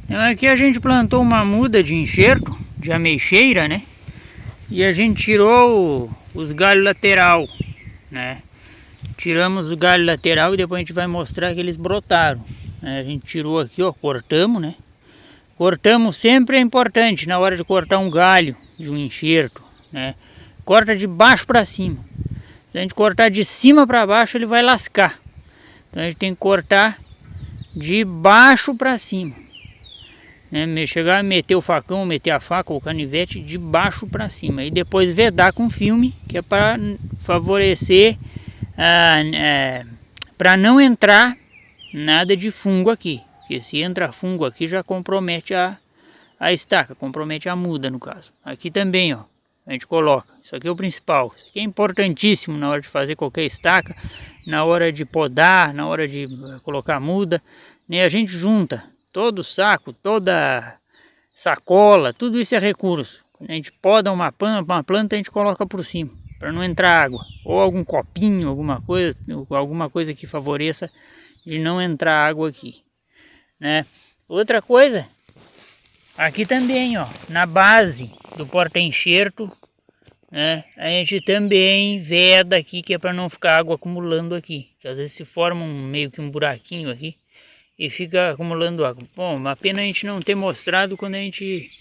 Então aqui a gente plantou uma muda de enxerto, de ameixeira, né? E a gente tirou os galhos lateral, né? Tiramos o galho lateral e depois a gente vai mostrar que eles brotaram. A gente tirou aqui, ó, cortamos, né? Cortamos sempre é importante na hora de cortar um galho de um enxerto, né? Corta de baixo para cima. Se a gente cortar de cima para baixo, ele vai lascar. Então a gente tem que cortar de baixo para cima, né? Chegar a meter o facão, meter a faca ou o canivete de baixo para cima. E depois vedar com filme, que é para favorecer, para não entrar nada de fungo aqui. Porque se entra fungo aqui já compromete a estaca, compromete a muda no caso. Aqui também, ó, a gente coloca. Isso aqui é o principal. Isso aqui é importantíssimo na hora de fazer qualquer estaca, na hora de podar, na hora de colocar muda, né? A gente junta todo o saco, toda sacola, tudo isso é recurso. Quando a gente poda uma planta a gente coloca por cima, para não entrar água. Ou algum copinho, alguma coisa que favoreça de não entrar água aqui, né? Outra coisa, aqui também, ó, na base do porta-enxerto, né, a gente também veda aqui, que é para não ficar água acumulando aqui. Que às vezes se forma meio que um buraquinho aqui e fica acumulando água. Bom, uma pena a gente não ter mostrado quando a gente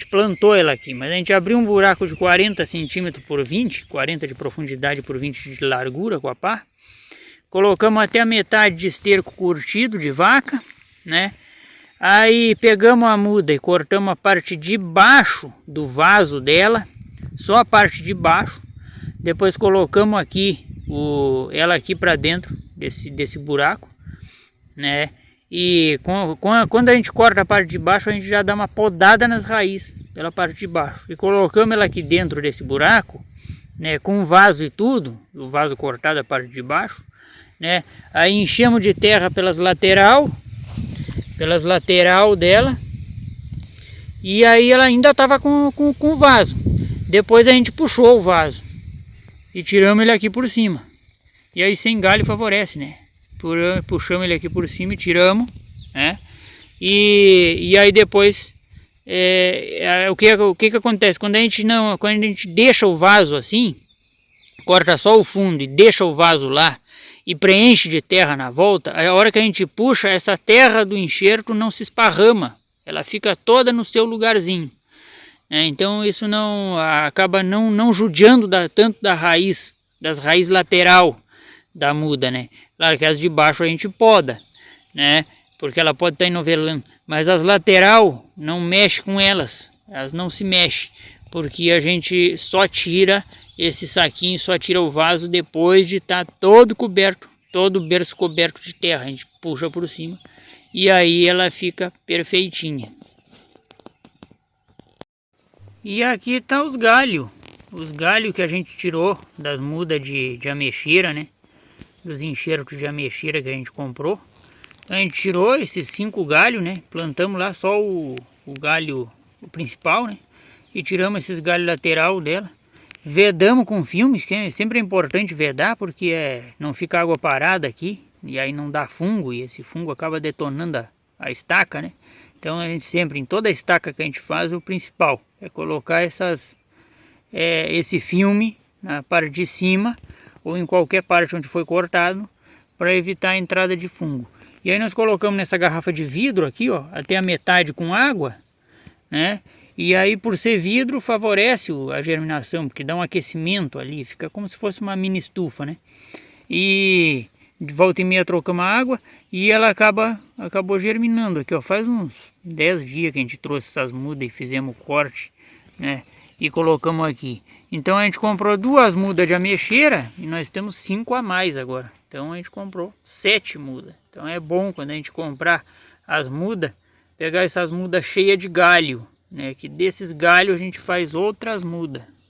plantou ela aqui. Mas a gente abriu um buraco de 40 centímetros por 20, 40 de profundidade por 20 de largura com a pá. Colocamos até a metade de esterco curtido de vaca, né? Aí pegamos a muda e cortamos a parte de baixo do vaso dela, só a parte de baixo. Depois colocamos aqui ela aqui para dentro desse buraco, né? E quando a gente corta a parte de baixo, a gente já dá uma podada nas raízes pela parte de baixo. E colocamos ela aqui dentro desse buraco, né? Com o vaso e tudo, o vaso cortado a parte de baixo, né? Aí enchemos de terra pelas lateral dela. E aí ela ainda estava com o vaso. Depois a gente puxou o vaso e tiramos ele aqui por cima. E aí sem galho favorece, né? Puxamos ele aqui por cima e tiramos, né? E aí depois o que acontece? Quando a gente deixa o vaso assim, corta só o fundo e deixa o vaso lá e preenche de terra na volta, a hora que a gente puxa, essa terra do enxerto não se esparrama, ela fica toda no seu lugarzinho. Então isso acaba não judiando tanto das raízes lateral da muda, né? Claro que as de baixo a gente poda, né? Porque ela pode estar enovelando, mas as lateral não mexe com elas não se mexem, porque a gente só tira esse saquinho, só tira o vaso depois de estar todo coberto, todo o berço coberto de terra. A gente puxa por cima e aí ela fica perfeitinha. E aqui tá os galhos que a gente tirou das mudas de ameixeira, né? Dos enxertos de ameixeira que a gente comprou. Então a gente tirou esses 5 galhos, né? Plantamos lá só o galho principal, né? E tiramos esses galhos lateral dela. Vedamos com filmes, que sempre é importante vedar, porque não fica água parada aqui. E aí não dá fungo, e esse fungo acaba detonando a estaca, né? Então a gente sempre, em toda a estaca que a gente faz, o principal é colocar esse filme na parte de cima, ou em qualquer parte onde foi cortado, para evitar a entrada de fungo. E aí nós colocamos nessa garrafa de vidro aqui, ó, até a metade com água, né? E aí por ser vidro favorece a germinação, porque dá um aquecimento ali, fica como se fosse uma mini estufa, né? E de volta e meia trocamos a água e ela acabou germinando aqui, ó. Faz uns 10 dias que a gente trouxe essas mudas e fizemos o corte, né? E colocamos aqui. Então a gente comprou 2 mudas de ameixeira e nós temos 5 a mais agora. Então a gente comprou 7 mudas. Então é bom quando a gente comprar as mudas, pegar essas mudas cheias de galho, né? Que desses galhos a gente faz outras mudas.